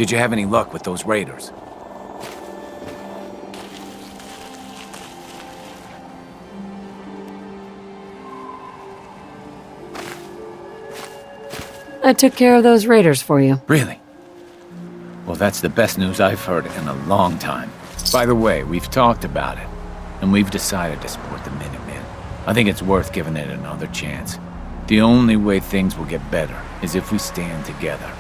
Did you have any luck with those raiders? I took care of those raiders for you. Really? Well, that's the best news I've heard in a long time. By the way, we've talked about it, and we've decided to support the Minutemen. I think it's worth giving it another chance. The only way things will get better is if we stand together.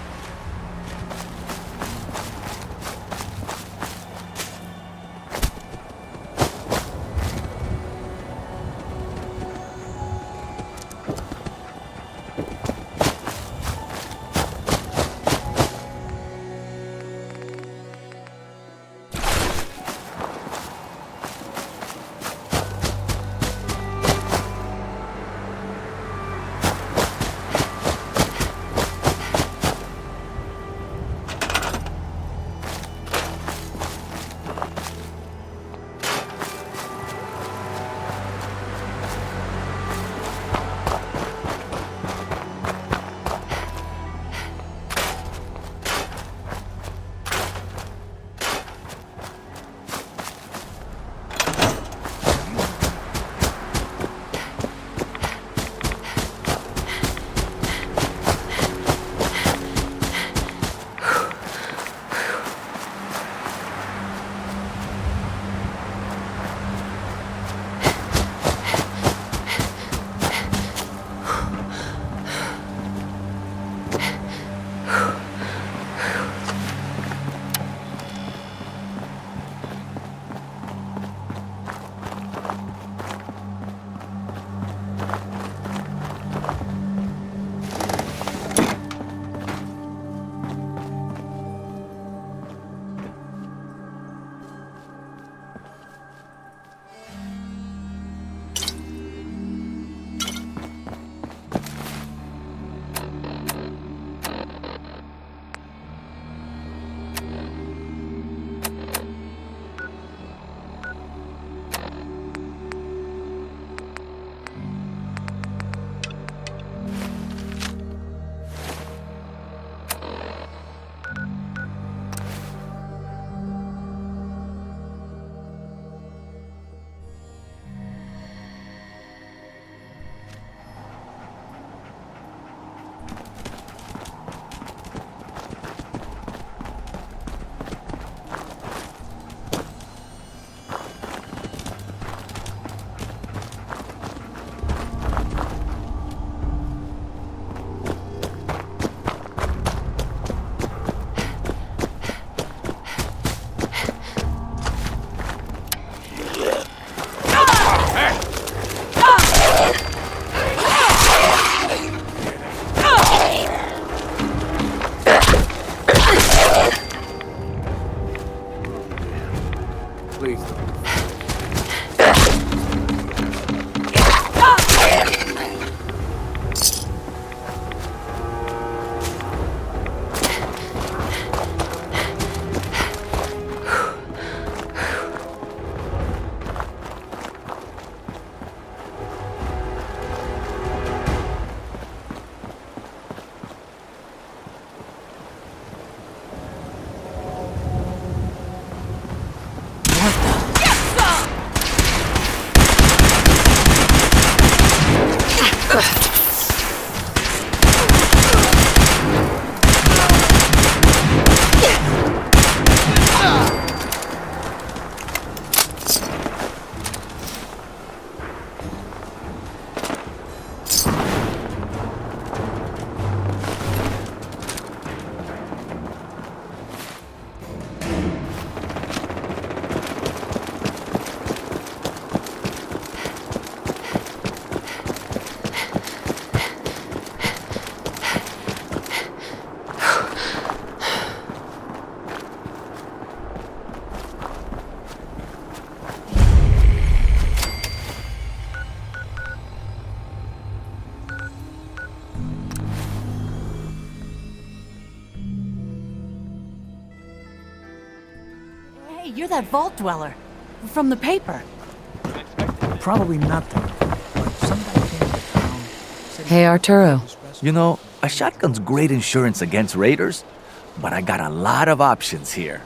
Hey, you're that vault dweller. From the paper. Probably not them. But some guy came to town. Hey, Arturo. You know, a shotgun's great insurance against raiders, but I got a lot of options here.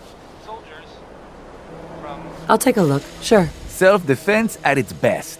I'll take a look, sure. Self-defense at its best.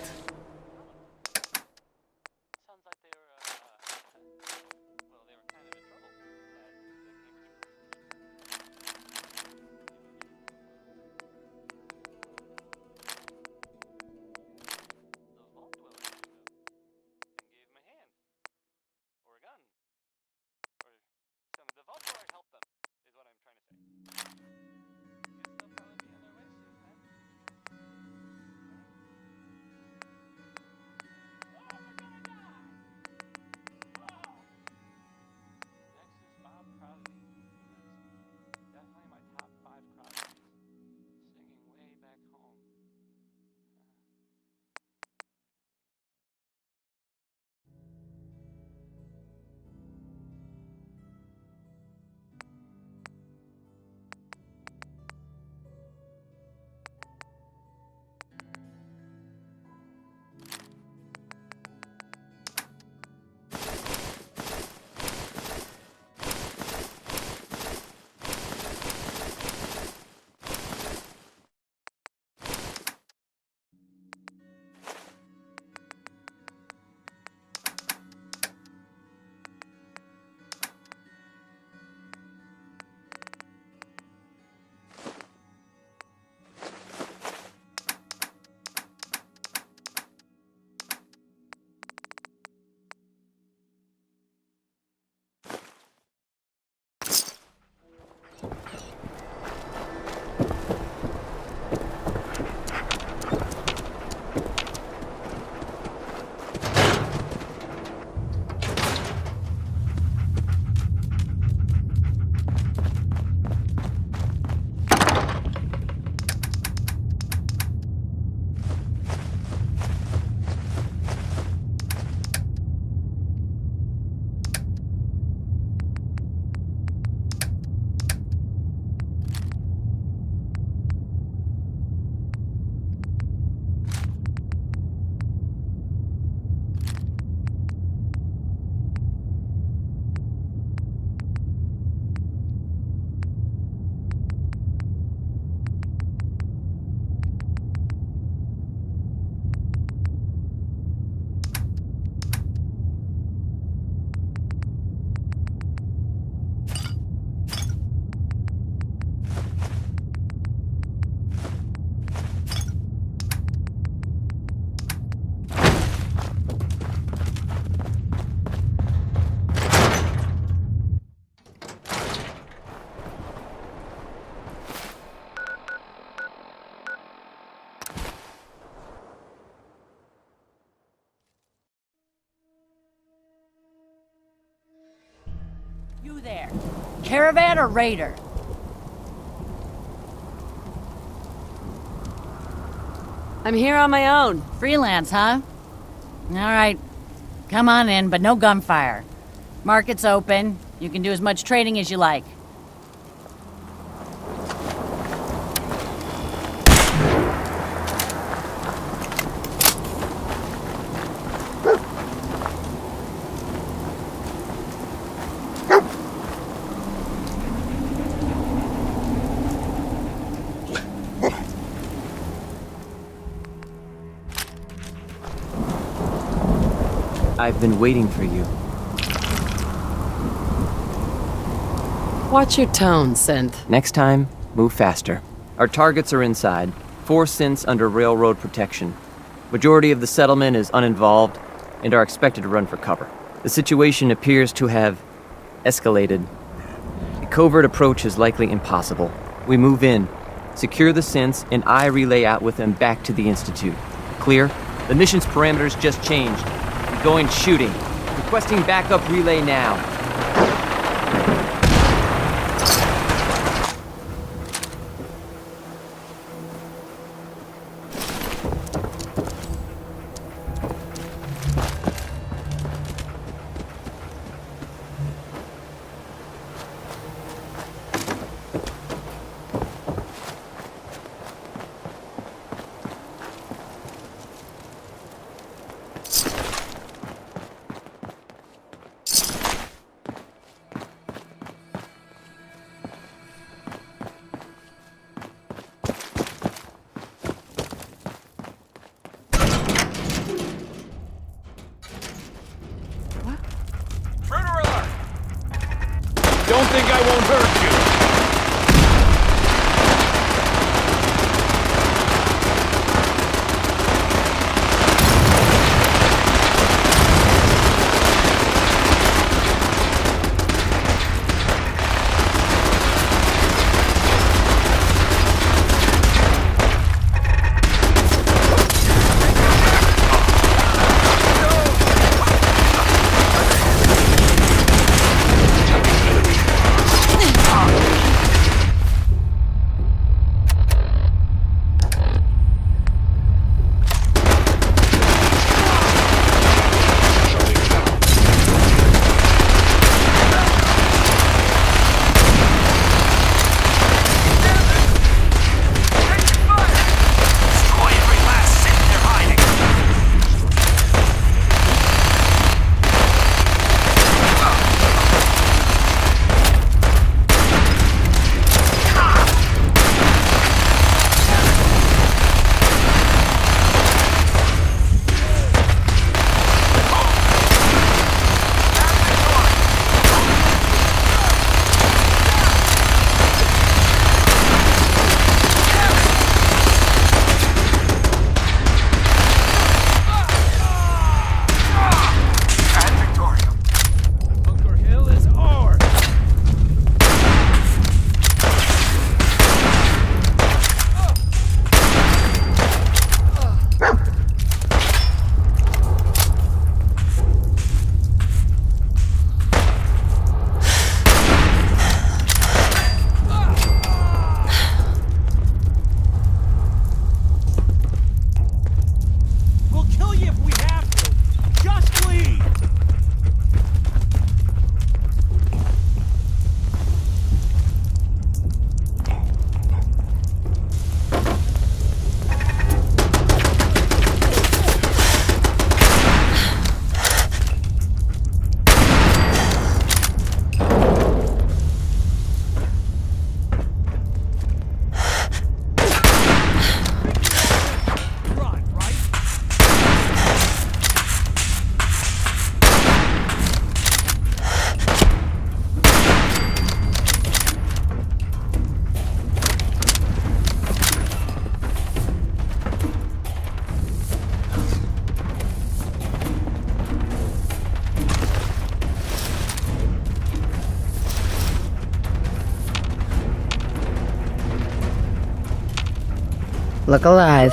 You there. Caravan or raider? I'm here on my own. Freelance, huh? All right. Come on in, but no gunfire. Market's open. You can do as much trading as you like. I've been waiting for you. Watch your tone, Synth. Next time, move faster. Our targets are inside. 4 synths under railroad protection. Majority of the settlement is uninvolved and are expected to run for cover. The situation appears to have escalated. A covert approach is likely impossible. We move in, secure the synths, and I relay out with them back to the Institute. Clear? The mission's parameters just changed. Going shooting. Requesting backup relay now. think I won't hurt you? Look alive.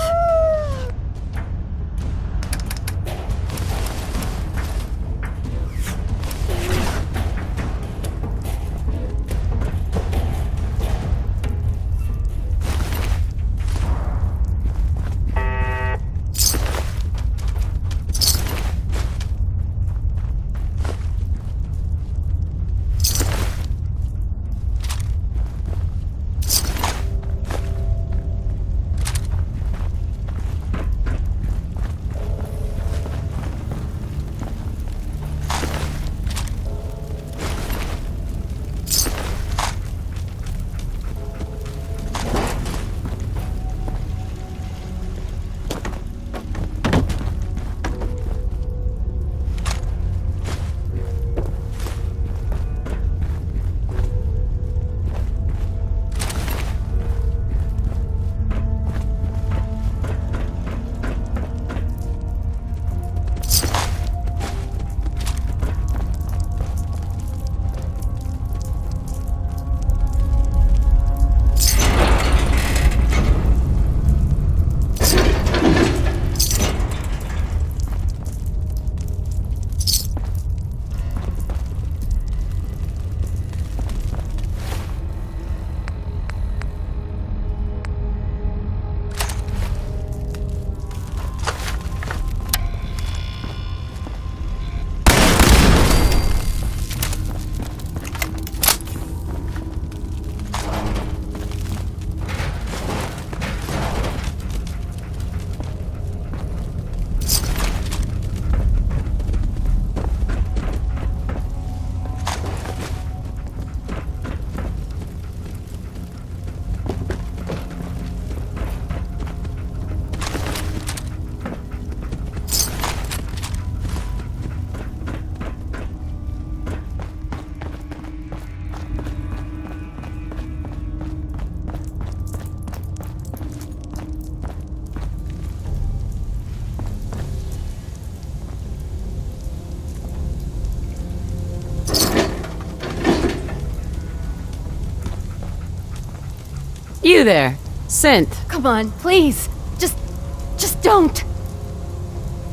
You there. Synth. Come on, please. Just don't.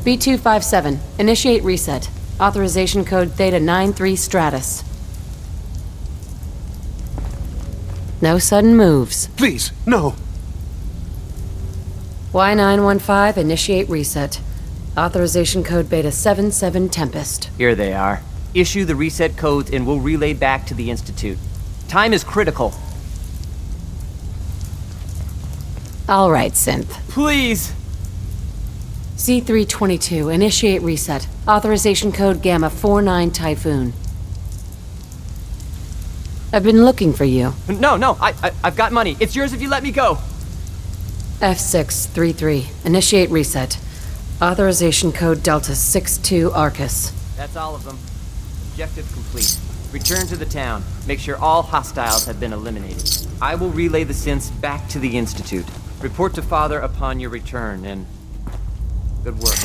B257. Initiate reset. Authorization code Theta 93 Stratus. No sudden moves. Please, no. Y915. Initiate reset. Authorization code Beta 77 Tempest. Here they are. Issue the reset codes and we'll relay back to the Institute. Time is critical. All right, Synth. Please! C322. Initiate reset. Authorization code Gamma 49 Typhoon. I've been looking for you. No, I've got money. It's yours if you let me go. F633. Initiate reset. Authorization code Delta 62 Arcus. That's all of them. Objective complete. Return to the town. Make sure all hostiles have been eliminated. I will relay the synths back to the Institute. Report to Father upon your return, and good work.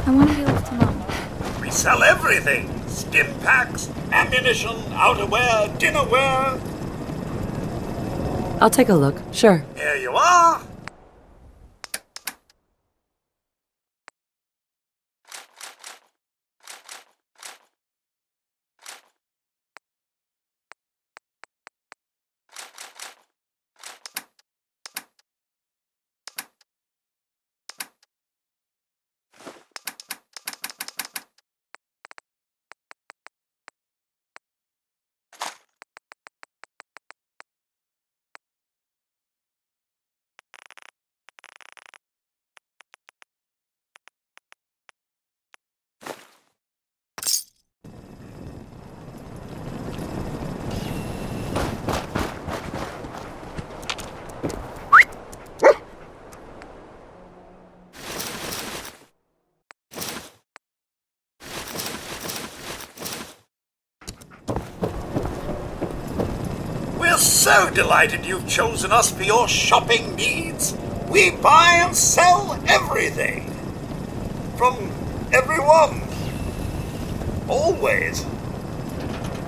I want to be left alone. We sell everything. Stim packs, ammunition, outerwear, dinnerware. I'll take a look. Sure. Here you are. We're so delighted you've chosen us for your shopping needs. We buy and sell everything. From everyone. Always.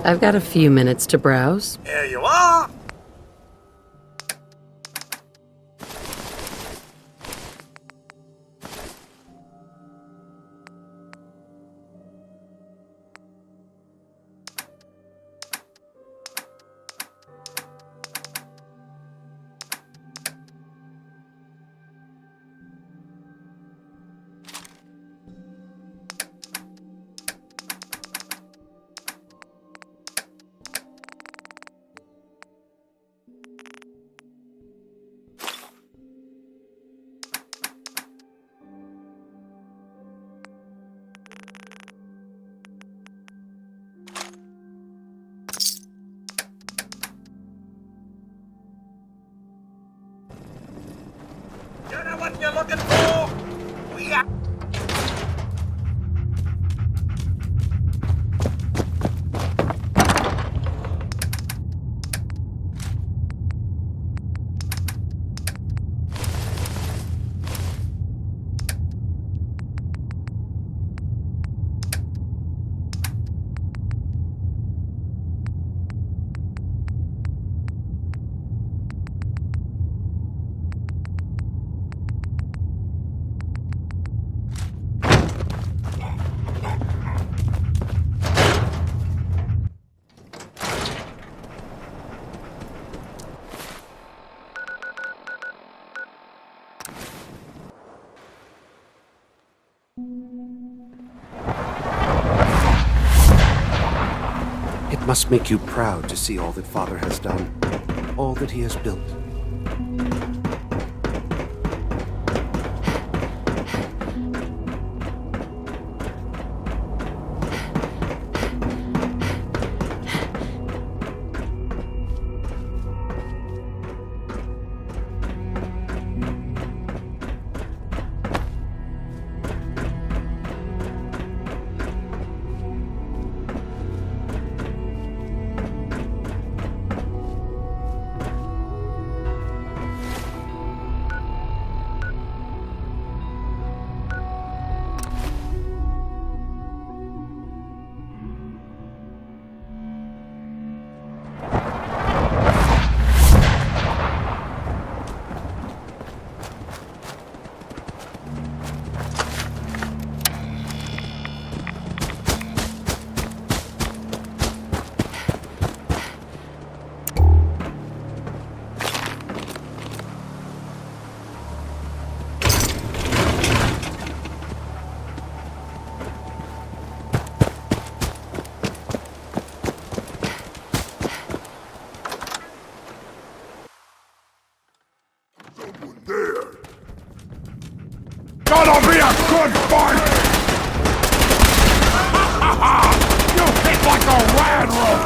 I've got a few minutes to browse. Here you are. You know what you're looking for? We are... It must make you proud to see all that Father has done, all that he has built. Gonna be a good fight! You hit like a rad rope!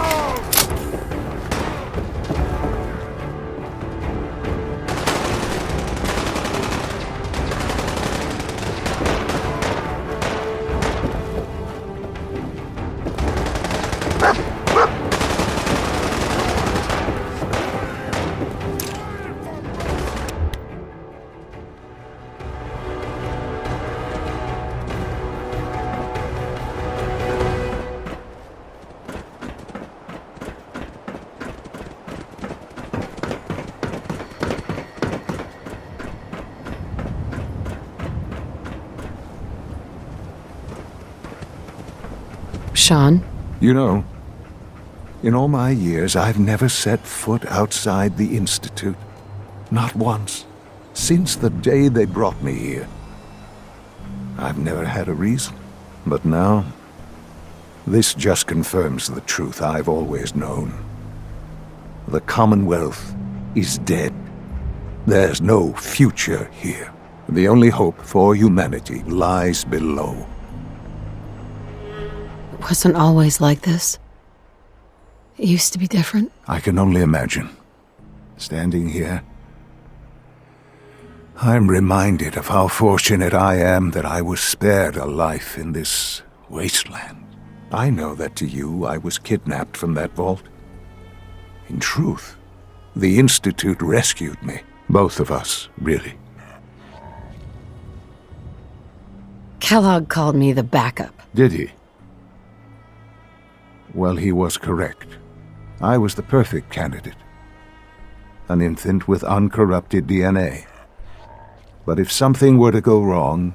Sean? You know, in all my years, I've never set foot outside the Institute. Not once. Since the day they brought me here. I've never had a reason. But now, this just confirms the truth I've always known. The Commonwealth is dead. There's no future here. The only hope for humanity lies below. It wasn't always like this. It used to be different. I can only imagine. Standing here, I'm reminded of how fortunate I am that I was spared a life in this wasteland. I know that to you, I was kidnapped from that vault. In truth, the Institute rescued me. Both of us, really. Kellogg called me the backup. Did he? Well, he was correct. I was the perfect candidate. An infant with uncorrupted DNA. But if something were to go wrong,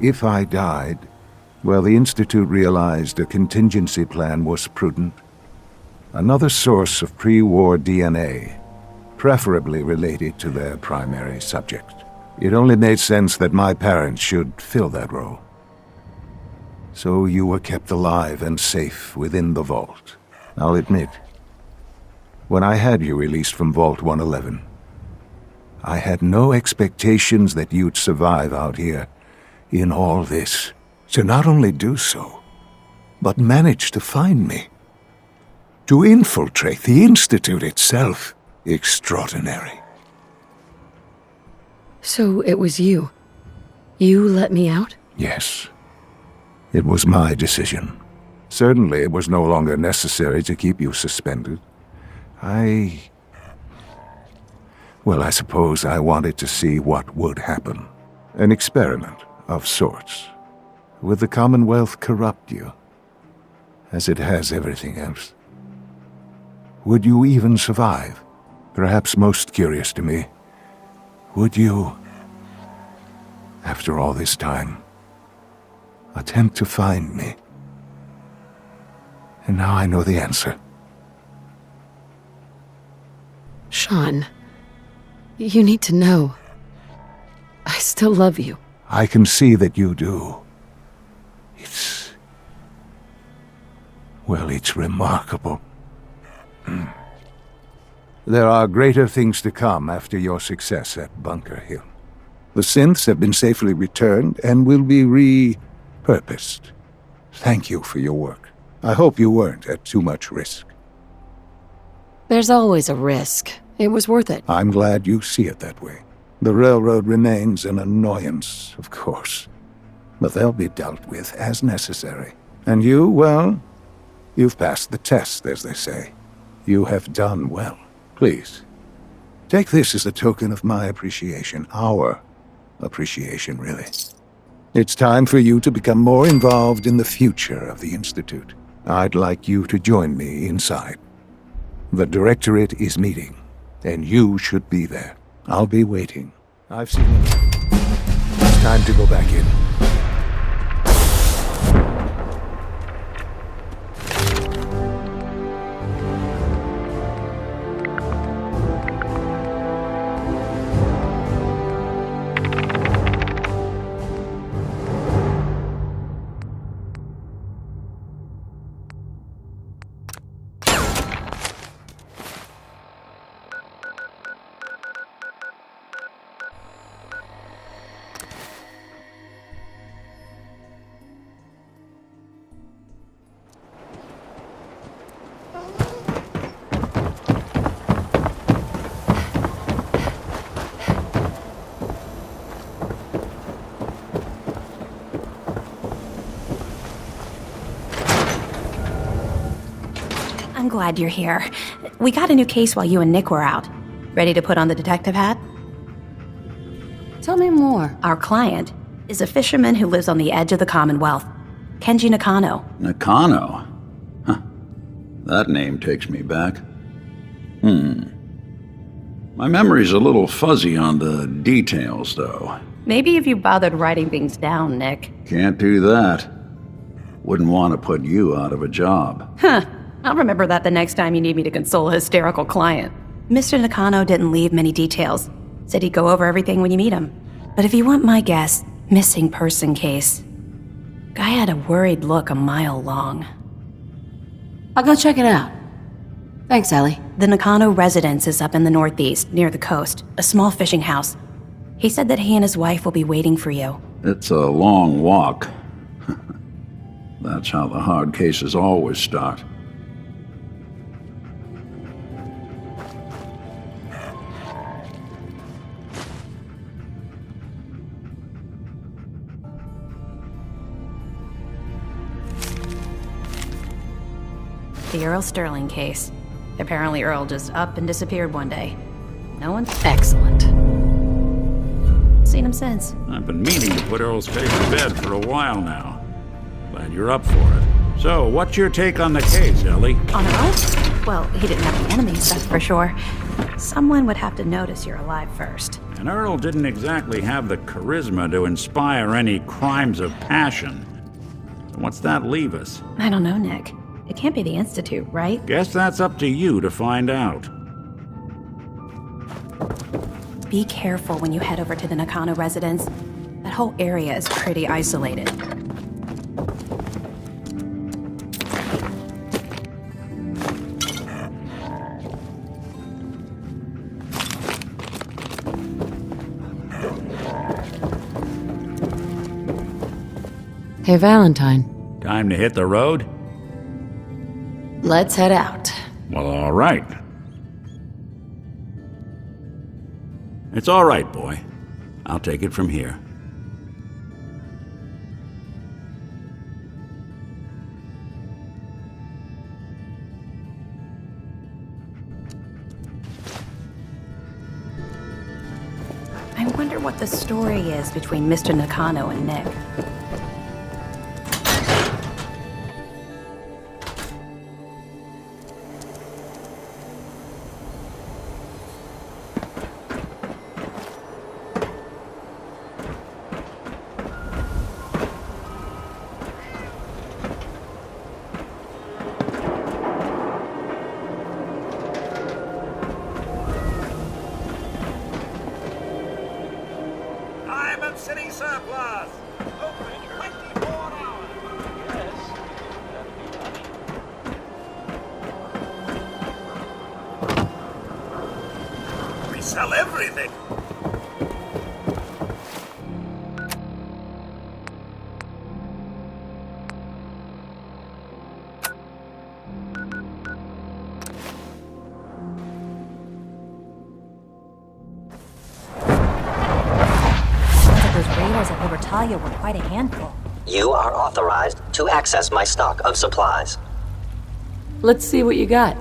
if I died, well, the Institute realized a contingency plan was prudent. Another source of pre-war DNA, preferably related to their primary subject. It only made sense that my parents should fill that role. So you were kept alive and safe within the vault. I'll admit, when I had you released from Vault 111, I had no expectations that you'd survive out here in all this. To not only do so, but manage to find me. To infiltrate the Institute itself. Extraordinary. So it was you. You let me out? Yes. It was my decision. Certainly it was no longer necessary to keep you suspended. Well, I suppose I wanted to see what would happen. An experiment of sorts. Would the Commonwealth corrupt you, as it has everything else? Would you even survive? Perhaps most curious to me, would you, after all this time, attempt to find me? And now I know the answer. Sean, you need to know. I still love you. I can see that you do. It's remarkable. There are greater things to come after your success at Bunker Hill. The synths have been safely returned and will be repurposed. Thank you for your work. I hope you weren't at too much risk. There's always a risk. It was worth it. I'm glad you see it that way. The railroad remains an annoyance, of course, but they'll be dealt with as necessary. And you, well, you've passed the test, as they say. You have done well. Please, take this as a token of my appreciation. Our appreciation, really. It's time for you to become more involved in the future of the Institute. I'd like you to join me inside. The Directorate is meeting, and you should be there. I'll be waiting. I've seen it. It's time to go back in. I'm glad you're here. We got a new case while you and Nick were out. Ready to put on the detective hat? Tell me more. Our client is a fisherman who lives on the edge of the Commonwealth. Kenji Nakano. Nakano? Huh. That name takes me back. My memory's a little fuzzy on the details, though. Maybe if you bothered writing things down, Nick. Can't do that. Wouldn't want to put you out of a job. Huh. I'll remember that the next time you need me to console a hysterical client. Mr. Nakano didn't leave many details. Said he'd go over everything when you meet him. But if you want my guess, missing person case. Guy had a worried look a mile long. I'll go check it out. Thanks, Ellie. The Nakano residence is up in the northeast, near the coast. A small fishing house. He said that he and his wife will be waiting for you. It's a long walk. That's how the hard cases always start. The Earl Sterling case. Apparently Earl just up and disappeared one day. No one's excellent. Seen him since. I've been meaning to put Earl's case to bed for a while now. Glad you're up for it. So, what's your take on the case, Ellie? On her own? Well, he didn't have any enemies, that's for sure. Someone would have to notice you're alive first. And Earl didn't exactly have the charisma to inspire any crimes of passion. So what's that leave us? I don't know, Nick. It can't be the Institute, right? Guess that's up to you to find out. Be careful when you head over to the Nakano residence. That whole area is pretty isolated. Hey, Valentine. Time to hit the road? Let's head out. Well, all right. It's all right, boy. I'll take it from here. I wonder what the story is between Mr. Nakano and Nick. City surplus! Open 24 hours! Yes, that'd be We sell everything! Were quite a handful. You are authorized to access my stock of supplies. Let's see what you got.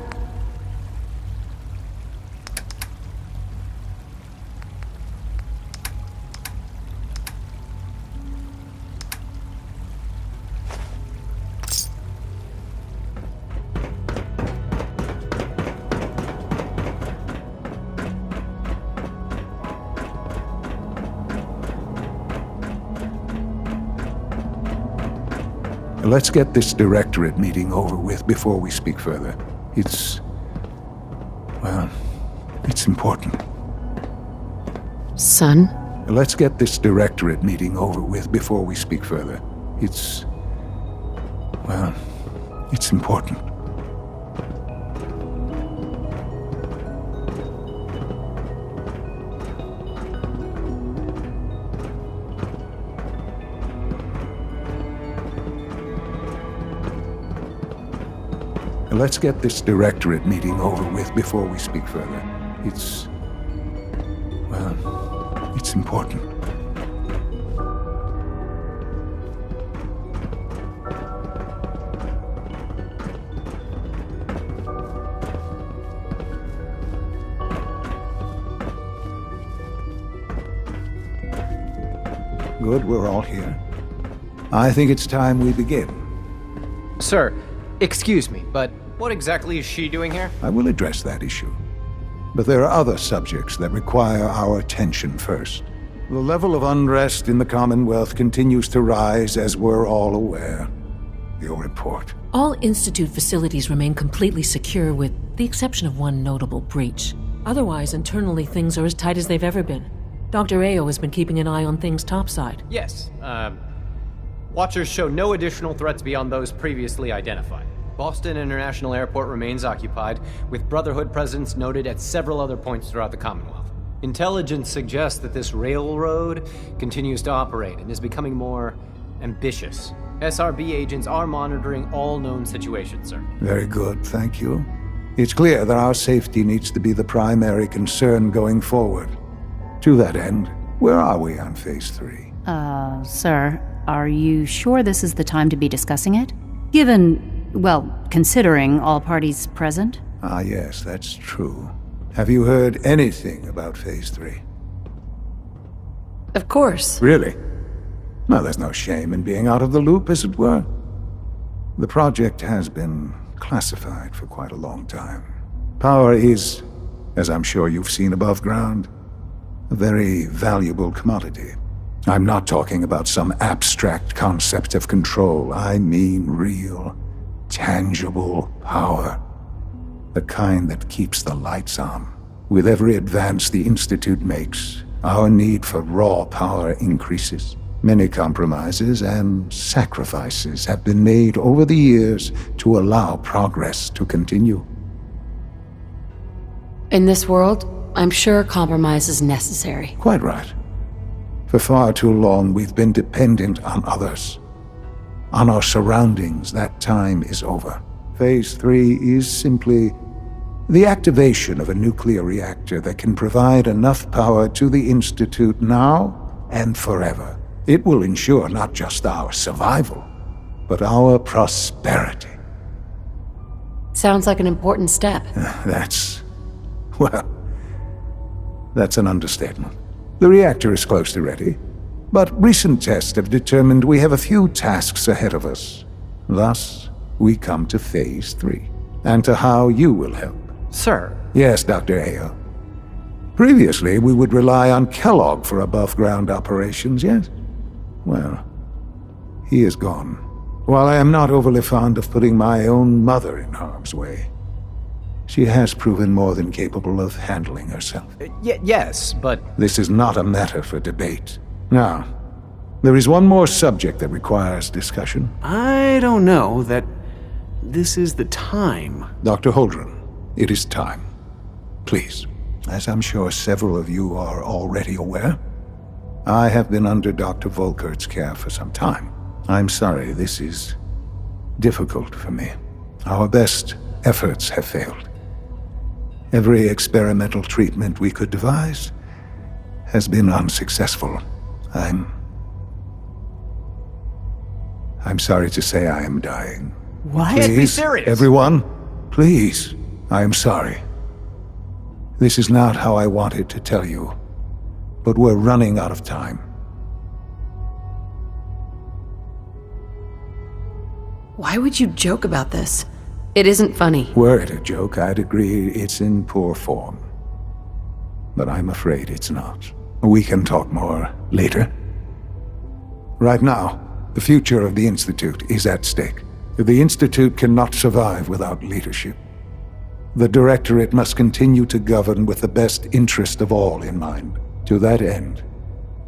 Let's get this directorate meeting over with before we speak further. It's important. Son? Let's get this directorate meeting over with before we speak further. It's important. Let's get this directorate meeting over with before we speak further. It's important. Good, we're all here. I think it's time we begin. Sir, excuse me, but what exactly is she doing here? I will address that issue. But there are other subjects that require our attention first. The level of unrest in the Commonwealth continues to rise, as we're all aware. Your report. All Institute facilities remain completely secure with the exception of one notable breach. Otherwise, internally things are as tight as they've ever been. Dr. Ayo has been keeping an eye on things topside. Yes, Watchers show no additional threats beyond those previously identified. Boston International Airport remains occupied, with Brotherhood presence noted at several other points throughout the Commonwealth. Intelligence suggests that this railroad continues to operate and is becoming more ambitious. SRB agents are monitoring all known situations, sir. Very good, thank you. It's clear that our safety needs to be the primary concern going forward. To that end, where are we on Phase 3? Sir, are you sure this is the time to be discussing it? Considering all parties present? Ah, yes, that's true. Have you heard anything about Phase 3? Of course. Really? Well, there's no shame in being out of the loop, as it were. The project has been classified for quite a long time. Power is, as I'm sure you've seen above ground, a very valuable commodity. I'm not talking about some abstract concept of control. I mean real, tangible power. The kind that keeps the lights on. With every advance the Institute makes, our need for raw power increases. Many compromises and sacrifices have been made over the years to allow progress to continue. In this world, I'm sure compromise is necessary. Quite right. For far too long, we've been dependent on others. On our surroundings. That time is over. Phase 3 is simply the activation of a nuclear reactor that can provide enough power to the Institute now and forever. It will ensure not just our survival, but our prosperity. Sounds like an important step. That's an understatement. The reactor is close to ready, but recent tests have determined we have a few tasks ahead of us. Thus, we come to Phase 3, and to how you will help. Sir? Yes, Dr. Ayo. Previously, we would rely on Kellogg for above-ground operations, yes? Well, he is gone. While I am not overly fond of putting my own mother in harm's way, she has proven more than capable of handling herself. Yes, but... This is not a matter for debate. Now, there is one more subject that requires discussion. I don't know that this is the time. Dr. Holdren, it is time. Please. As I'm sure several of you are already aware, I have been under Dr. Volkert's care for some time. I'm sorry, this is difficult for me. Our best efforts have failed. Every experimental treatment we could devise has been unsuccessful. I'm sorry to say I am dying. What? Please, Can't be serious. Everyone, please. I am sorry. This is not how I wanted to tell you, but we're running out of time. Why would you joke about this? It isn't funny. Were it a joke, I'd agree it's in poor form. But I'm afraid it's not. We can talk more later. Right now, the future of the Institute is at stake. The Institute cannot survive without leadership. The Directorate must continue to govern with the best interest of all in mind. To that end,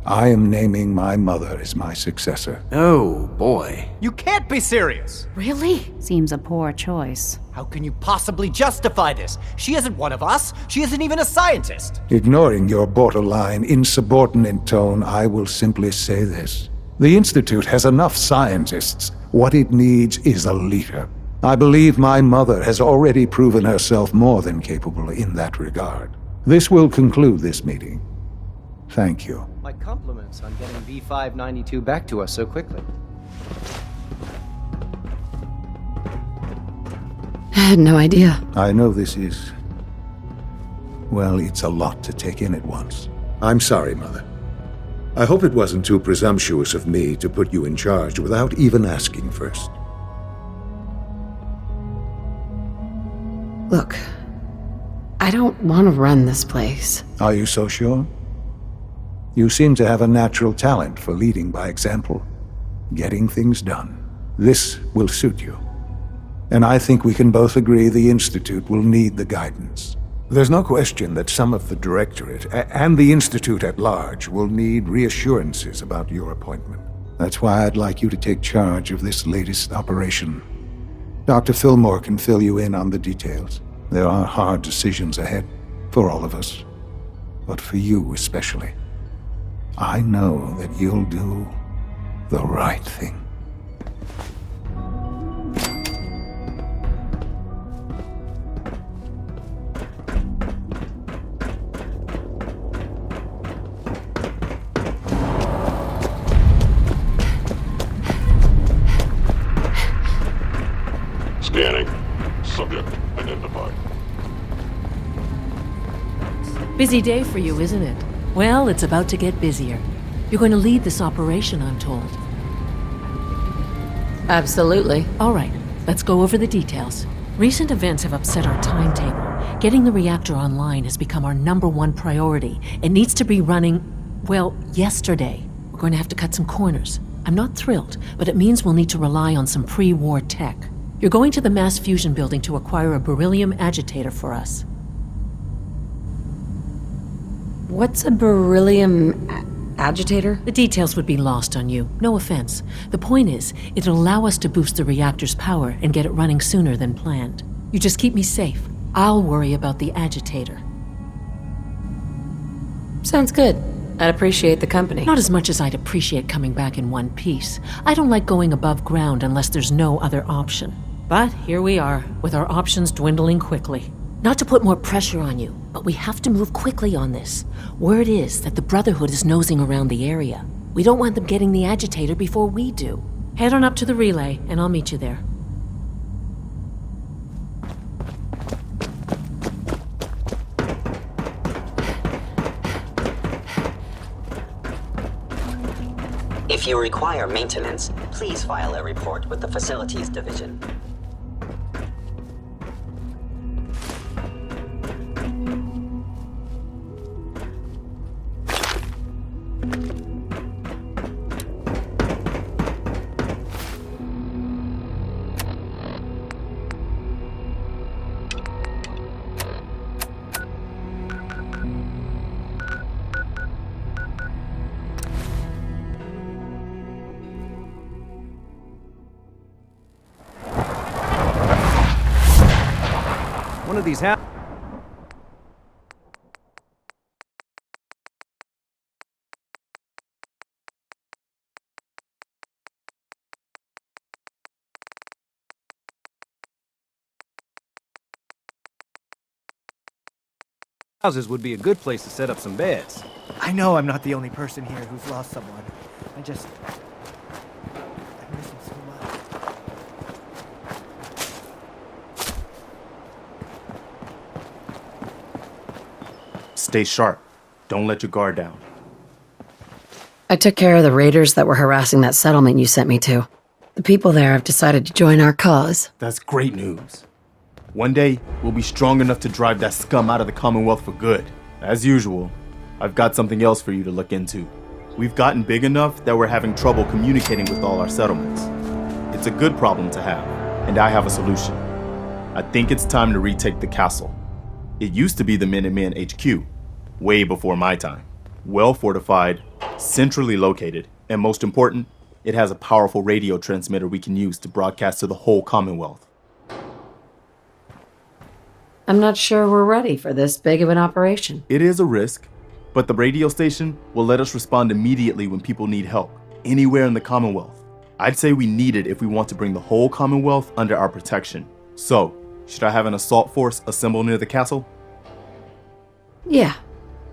I am naming my mother as my successor. Oh, boy. You can't be serious! Really? Seems a poor choice. How can you possibly justify this? She isn't one of us. She isn't even a scientist. Ignoring your borderline, insubordinate tone, I will simply say this. The Institute has enough scientists. What it needs is a leader. I believe my mother has already proven herself more than capable in that regard. This will conclude this meeting. Thank you. My compliments on getting V592 back to us so quickly. I had no idea. I know this is... well, it's a lot to take in at once. I'm sorry, Mother. I hope it wasn't too presumptuous of me to put you in charge without even asking first. Look, I don't want to run this place. Are you so sure? You seem to have a natural talent for leading by example, getting things done. This will suit you. And I think we can both agree the Institute will need the guidance. There's no question that some of the Directorate, and the Institute at large, will need reassurances about your appointment. That's why I'd like you to take charge of this latest operation. Dr. Fillmore can fill you in on the details. There are hard decisions ahead, for all of us. But for you especially. I know that you'll do the right thing. Scanning. Subject identified. Busy day for you, isn't it? Well, it's about to get busier. You're going to lead this operation, I'm told. Absolutely. All right. Let's go over the details. Recent events have upset our timetable. Getting the reactor online has become our #1 priority. It needs to be running, well, yesterday. We're going to have to cut some corners. I'm not thrilled, but it means we'll need to rely on some pre-war tech. You're going to the mass fusion building to acquire a beryllium agitator for us. What's a beryllium agitator? The details would be lost on you. No offense. The point is, it'll allow us to boost the reactor's power and get it running sooner than planned. You just keep me safe. I'll worry about the agitator. Sounds good. I'd appreciate the company. Not as much as I'd appreciate coming back in one piece. I don't like going above ground unless there's no other option. But here we are, with our options dwindling quickly. Not to put more pressure on you, but we have to move quickly on this. Word is that the Brotherhood is nosing around the area. We don't want them getting the agitator before we do. Head on up to the relay, and I'll meet you there. If you require maintenance, please file a report with the Facilities Division. One of these houses would be a good place to set up some beds. I know I'm not the only person here who's lost someone. I miss him so much. Stay sharp. Don't let your guard down. I took care of the raiders that were harassing that settlement you sent me to. The people there have decided to join our cause. That's great news. One day, we'll be strong enough to drive that scum out of the Commonwealth for good. As usual, I've got something else for you to look into. We've gotten big enough that we're having trouble communicating with all our settlements. It's a good problem to have, and I have a solution. I think it's time to retake the castle. It used to be the Minutemen HQ, way before my time. Well fortified, centrally located, and most important, it has a powerful radio transmitter we can use to broadcast to the whole Commonwealth. I'm not sure we're ready for this big of an operation. It is a risk, but the radio station will let us respond immediately when people need help, anywhere in the Commonwealth. I'd say we need it if we want to bring the whole Commonwealth under our protection. So, should I have an assault force assemble near the castle? Yeah,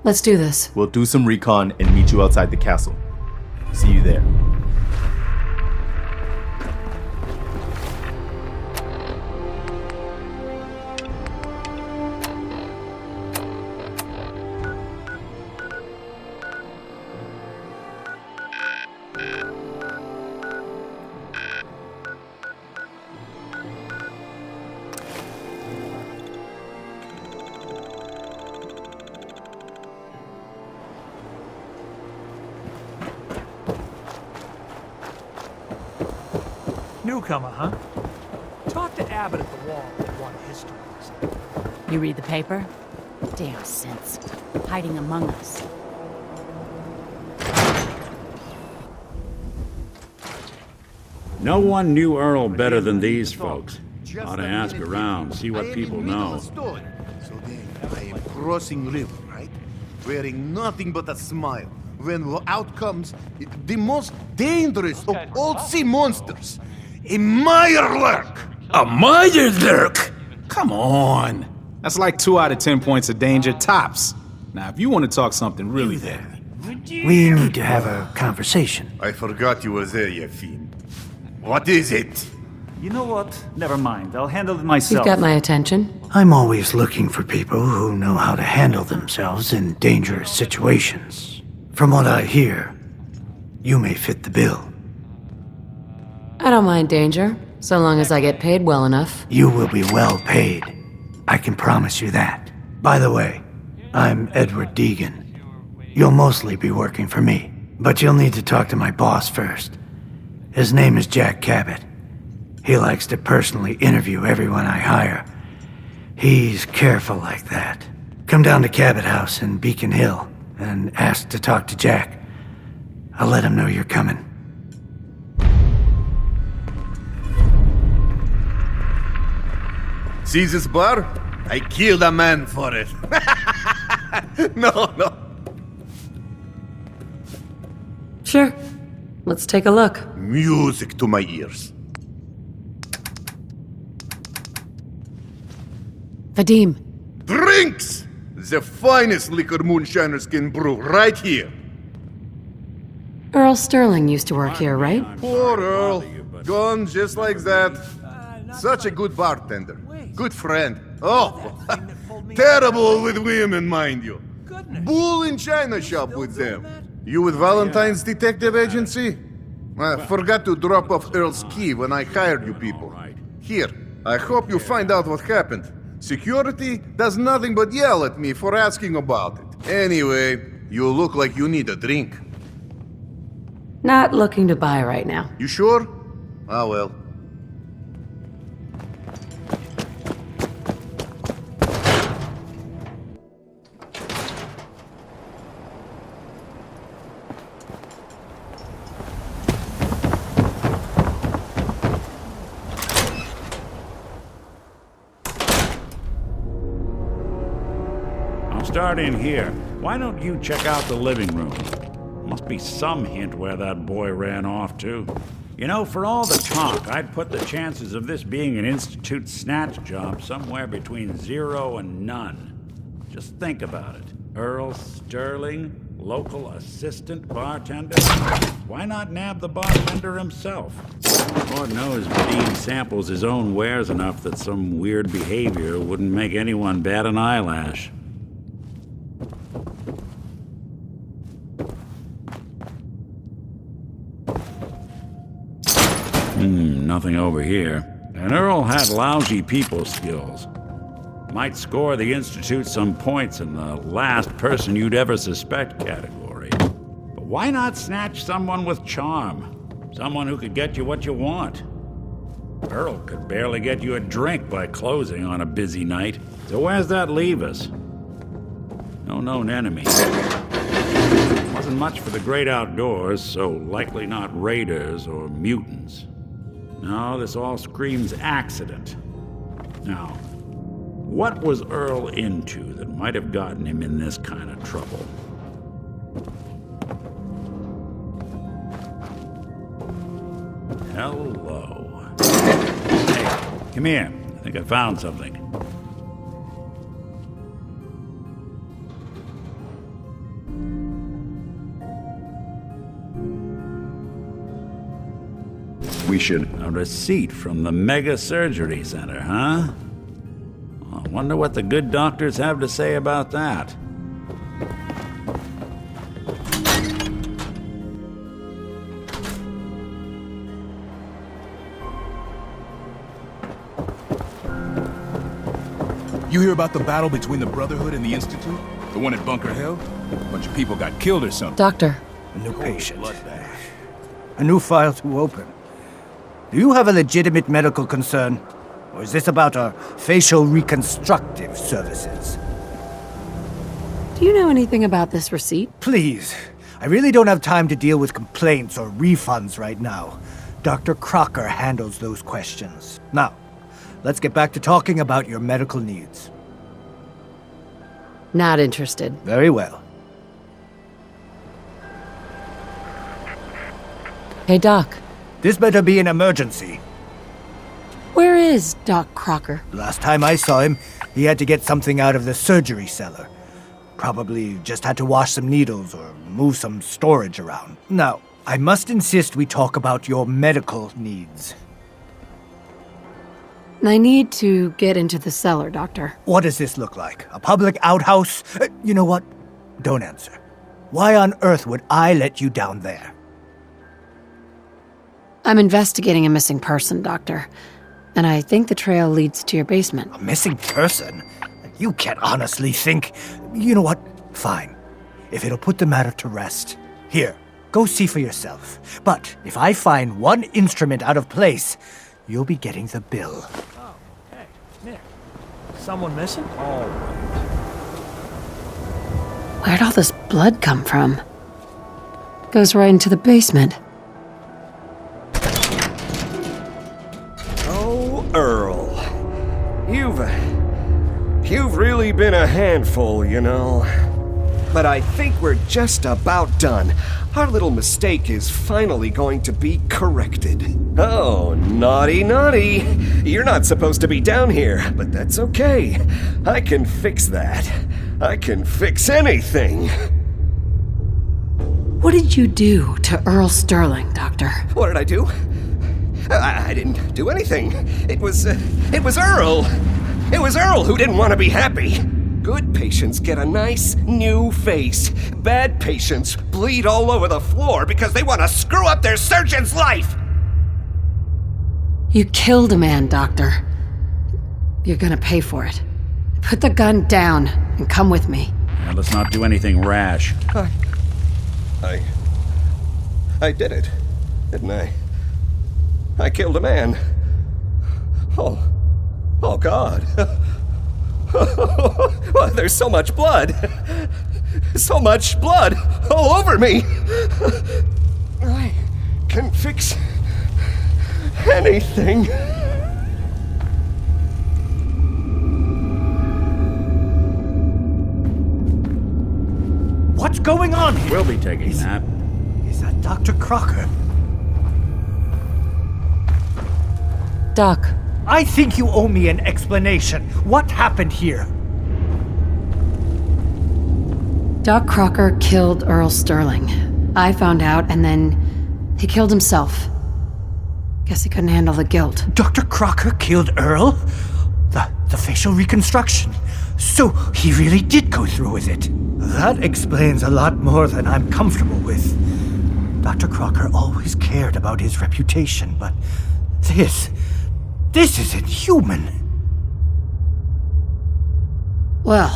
let's do this. We'll do some recon and meet you outside the castle. See you there. Newcomer, huh? Talk to Abbott at the wall and want history. You read the paper? Damn sense. Hiding among us. No one knew Earl better than these folks. Ought to ask around, see what people know. So then, I am crossing river, right? Wearing nothing but a smile. When out comes the most dangerous of all sea monsters, a Mirelurk! A Mirelurk? Come on. That's like 2 out of 10 points of danger tops. Now, if you want to talk something really there. We need to have a conversation. I forgot you were there, you fiend. What is it? You know what? Never mind. I'll handle it myself. You've got my attention. I'm always looking for people who know how to handle themselves in dangerous situations. From what I hear, you may fit the bill. I don't mind danger, So long as I get paid well enough. You will be well paid. I can promise you that. By the way, I'm Edward Deegan. You'll mostly be working for me, but you'll need to talk to my boss first. His name is Jack Cabot. He likes to personally interview everyone I hire. He's careful like that. Come down to Cabot House in Beacon Hill and ask to talk to Jack. I'll let him know you're coming. See this bar? I killed a man for it. No. Sure. Let's take a look. Music to my ears. Vadim. Drinks! The finest liquor moonshiners can brew right here. Earl Sterling used to work here, right? Poor Earl. Gone just like that. Such a good bartender. Good friend. Oh, terrible with women, mind you. Bull in china shop with them. You with Valentine's Detective Agency? I forgot to drop off Earl's key when I hired you people. Here, I hope you find out what happened. Security does nothing but yell at me for asking about it. Anyway, you look like you need a drink. Not looking to buy right now. You sure? Ah, well. Start in here. Why don't you check out the living room? Must be some hint where that boy ran off to. You know, for all the talk, I'd put the chances of this being an Institute snatch job somewhere between 0 and none. Just think about it. Earl Sterling, local assistant bartender? Why not nab the bartender himself? Lord knows Vadim samples his own wares enough that some weird behavior wouldn't make anyone bat an eyelash. Nothing over here. And Earl had lousy people skills. Might score the Institute some points in the last person you'd ever suspect category. But why not snatch someone with charm? Someone who could get you what you want. Earl could barely get you a drink by closing on a busy night. So where's that leave us? No known enemy. Wasn't much for the great outdoors, so likely not raiders or mutants. No, this all screams accident. Now, what was Earl into that might have gotten him in this kind of trouble? Hello. Hey, come here. I think I found something. We should... A receipt from the Mega Surgery Center, huh? I wonder what the good doctors have to say about that. You hear about the battle between the Brotherhood and the Institute? The one at Bunker Hill? A bunch of people got killed or something. Doctor. A new patient. A new file to open. Do you have a legitimate medical concern? Or is this about our facial reconstructive services? Do you know anything about this receipt? Please. I really don't have time to deal with complaints or refunds right now. Dr. Crocker handles those questions. Now, let's get back to talking about your medical needs. Not interested. Very well. Hey, Doc. This better be an emergency. Where is Doc Crocker? Last time I saw him, he had to get something out of the surgery cellar. Probably just had to wash some needles or move some storage around. Now, I must insist we talk about your medical needs. I need to get into the cellar, Doctor. What does this look like? A public outhouse? You know what? Don't answer. Why on earth would I let you down there? I'm investigating a missing person, Doctor. And I think the trail leads to your basement. A missing person? You can't honestly think... You know what? Fine. If it'll put the matter to rest. Here, go see for yourself. But if I find one instrument out of place, you'll be getting the bill. Oh, hey, Nick. Someone missing? All right. Where'd all this blood come from? Goes right into the basement. Oh, Earl. You've really been a handful, you know. But I think we're just about done. Our little mistake is finally going to be corrected. Oh, naughty, naughty. You're not supposed to be down here, but that's okay. I can fix that. I can fix anything. What did you do to Earl Sterling, Doctor? What did I do? I didn't do anything. It was Earl. It was Earl who didn't want to be happy. Good patients get a nice new face. Bad patients bleed all over the floor because they want to screw up their surgeon's life. You killed a man, Doctor. You're gonna pay for it. Put the gun down and come with me. Now, let's not do anything rash. I did it, didn't I? I killed a man. Oh God. Well, there's so much blood. So much blood all over me. I can fix anything. What's going on here? We'll be taking that. Is that Dr. Crocker? Doc. I think you owe me an explanation. What happened here? Doc Crocker killed Earl Sterling. I found out, and then he killed himself. Guess he couldn't handle the guilt. Dr. Crocker killed Earl? The facial reconstruction. So he really did go through with it. That explains a lot more than I'm comfortable with. Dr. Crocker always cared about his reputation, but this isn't human. Well,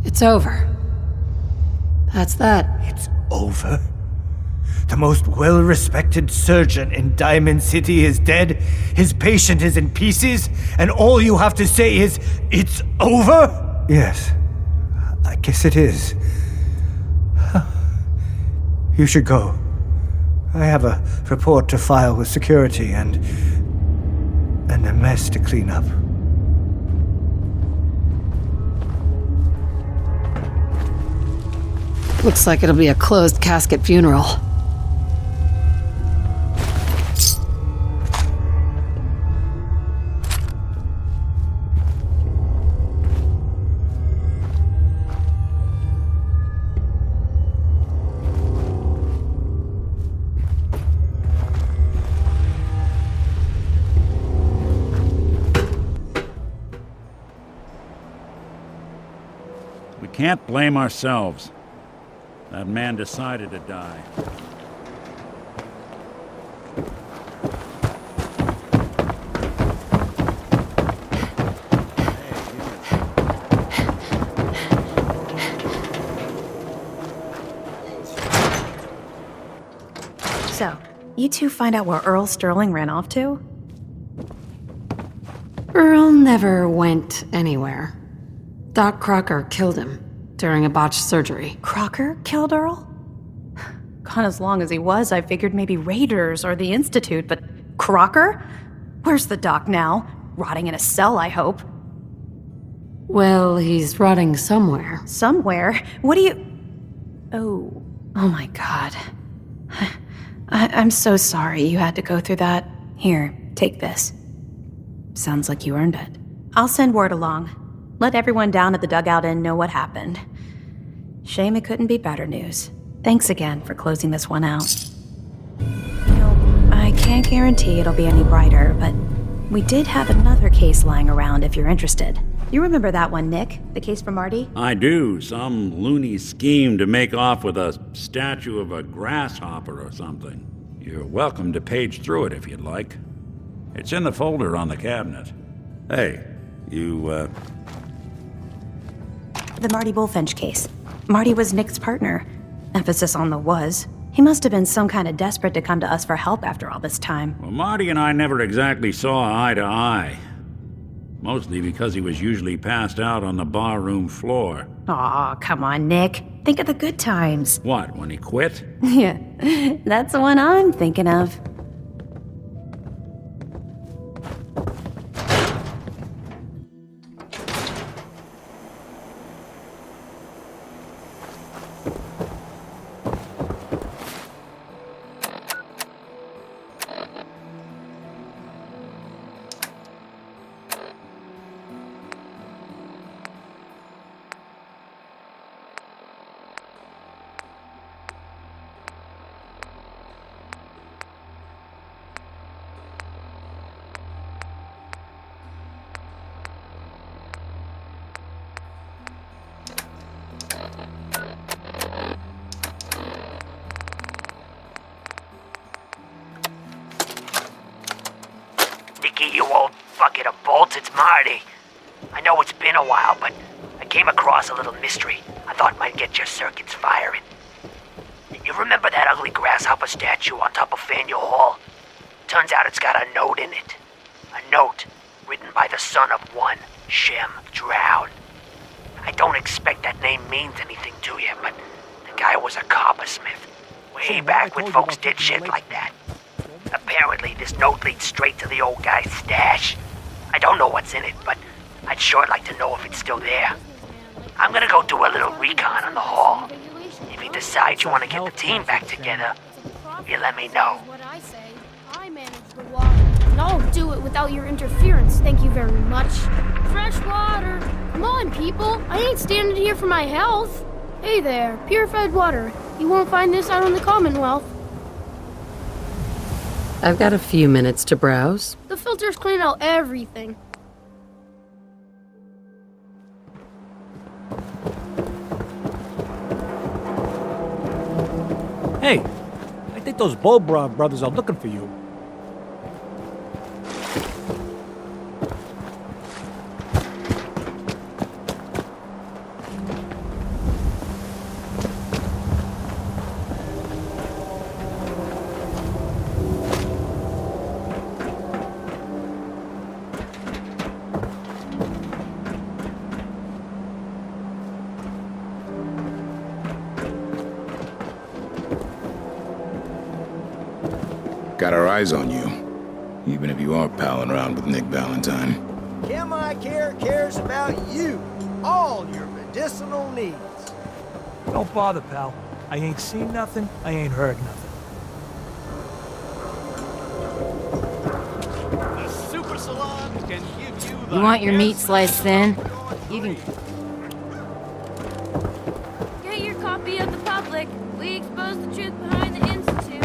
it's over. That's that. It's over? The most well-respected surgeon in Diamond City is dead, his patient is in pieces, and all you have to say is, it's over? Yes, I guess it is. You should go. I have a report to file with security and a mess to clean up. Looks like it'll be a closed casket funeral. We can't blame ourselves. That man decided to die. So, you two find out where Earl Sterling ran off to? Earl never went anywhere. Doc Crocker killed him during a botched surgery. Crocker killed Earl? Gone as long as he was, I figured maybe Raiders or the Institute, but Crocker? Where's the doc now? Rotting in a cell, I hope. Well, he's rotting somewhere. Somewhere? What do you... Oh my God. I'm so sorry you had to go through that. Here, take this. Sounds like you earned it. I'll send word along. Let everyone down at the Dugout Inn know what happened. Shame it couldn't be better news. Thanks again for closing this one out. You know, I can't guarantee it'll be any brighter, but we did have another case lying around if you're interested. You remember that one, Nick? The case for Marty? I do. Some loony scheme to make off with a statue of a grasshopper or something. You're welcome to page through it if you'd like. It's in the folder on the cabinet. Hey, you, The Marty Bullfinch case. Marty was Nick's partner. Emphasis on the was. He must have been some kind of desperate to come to us for help after all this time. Well, Marty and I never exactly saw eye to eye. Mostly because he was usually passed out on the barroom floor. Aw, come on, Nick. Think of the good times. What, when he quit? Yeah, that's the one I'm thinking of. Nicky, you old bucket of bolts, it's Marty. I know it's been a while, but I came across a little mystery I thought might get your circuits firing. You remember that ugly grasshopper statue on top of Faneuil Hall? Turns out it's got a note in it. A note written by the son of one Shem Drown. I don't expect that name means anything to you, but the guy was a coppersmith. Way back when folks did shit like that. Apparently, this note leads straight to the old guy's stash. I don't know what's in it, but I'd sure like to know if it's still there. I'm gonna go do a little recon on the hall. If you decide you want to get the team back together, you let me know. I manage the water, and I'll do it without your interference, thank you very much. Fresh water. Come on, people. I ain't standing here for my health. Hey there, purified water. You won't find this out in the Commonwealth. I've got a few minutes to browse. The filters clean out everything. Hey, I think those Bulbra brothers are looking for you. Got our eyes on you, even if you are palling around with Nick Valentine. Chemi cares about you, all your medicinal needs. Don't bother, pal. I ain't seen nothing, I ain't heard nothing. The super salon can give you the You want your meat sliced thin? You can... Get your copy of the public. We expose the truth behind the Institute.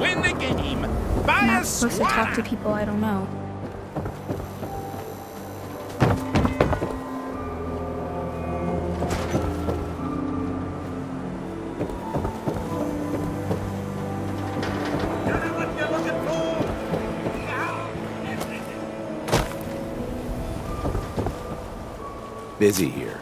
Win the game! I'm not supposed to talk to people I don't know. Busy here.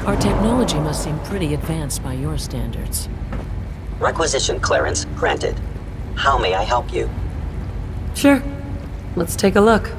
Our technology must seem pretty advanced by your standards. Requisition clearance granted. How may I help you? Sure. Let's take a look.